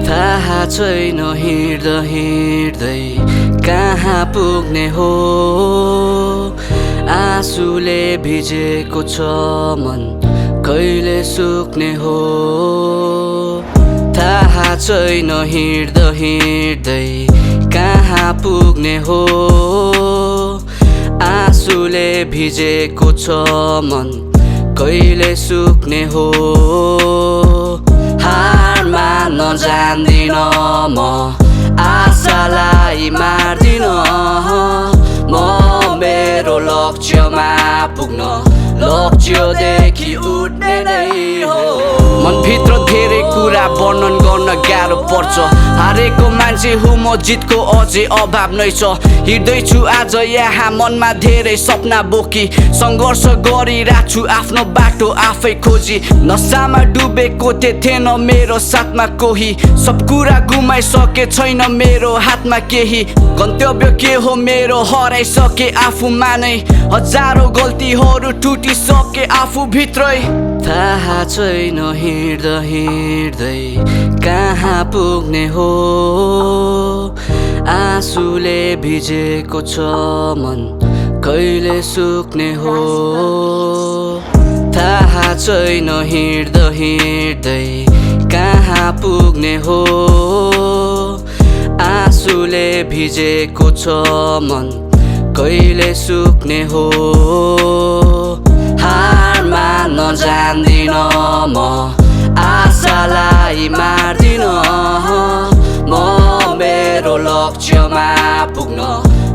थाहा छैन हिँड्दा हिँड्दै कहाँ पुग्ने हो आँसुले भिजेको छ मन कहिले सुक्ने हो थाहा छैन हिँड्दा हिँड्दै कहाँ पुग्ने हो आँसुले भिजेको छ मन कहिले सुक्ने हो हार मान्न जान्दिन म आशालाई मार्दिन म मेरो लक्ष्यमा पुग्न लक्ष्यदेखि उठ्ने नै हो मनभित्र धेरै कुरा वर्णन गर्न गाह्रो पर्छ हारेको मान्छे हो म जितको अझै अभाव नै छ हिँड्दैछु आज यहाँ मनमा धेरै सपना बोकी सङ्घर्ष गरिरहेको छु आफ्नो बाटो आफै खोजी नसामा डुबेको थिएन मेरो साथमा कोही सब कुरा गुमाइसके छैन मेरो हातमा केही गन्तव्य के हो मेरो हराइसके आफूमा नै हजारौं गल्तीहरू टुटिसके आफू भित्रै थाहा छैन हिँड्दा हिँड्दै कहाँ पुग्ने हो आँसुले भिजेको छ मन कहिले सुक्ने हो थाहा छैन हिँड्दा हिँड्दै कहाँ पुग्ने हो आँसुले भिजेको छ मन कहिले सुक्ने हो हार मान्न जान्दिन म आशालाई मार्दिन म मेरो लक्ष्यमा पुग्न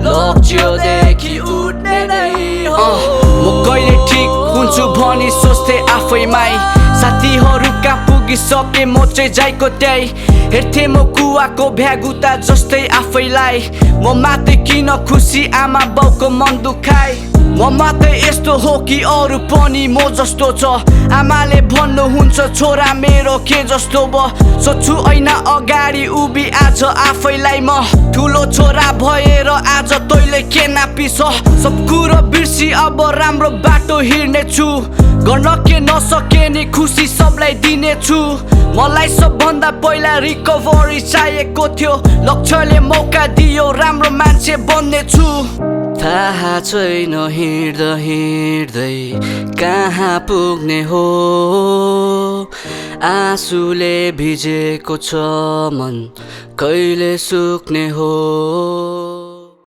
लक्ष्यदेखि उठ्ने नै हो म कहिले ठिक हुन्छु भनी सोच्थे आफैमै साथीहरूका पुगिसके म चाहिँ जाइको त्यही हेर्थे म कुवाको भ्यागुता जस्तै आफैलाई म मात्रै किन खुसी आमा बाउको मन दुखाइ म मात्रै यस्तो हो कि अरू पनि म जस्तो छ आमाले भन्नुहुन्छ छोरा मेरो के जस्तो ब सोच्छु ऐना अगाडि उभि आज आफैलाई म ठुलो छोरा भएर आज तैँले के नापिस सब कुरो बिर्सी अब राम्रो बाटो हिँड्नेछु गर्न के नसके नि खुसी सबलाई दिनेछु मलाई सबभन्दा पहिला रिकभरी चाहिएको थियो लक्ष्यले मौका दियो राम्रो मान्छे बन्नेछु थाहा छैन हिँड्दा हिँड्दै कहाँ पुग्ने हो आँसुले भिजेको छ मन कहिले सुक्ने हो।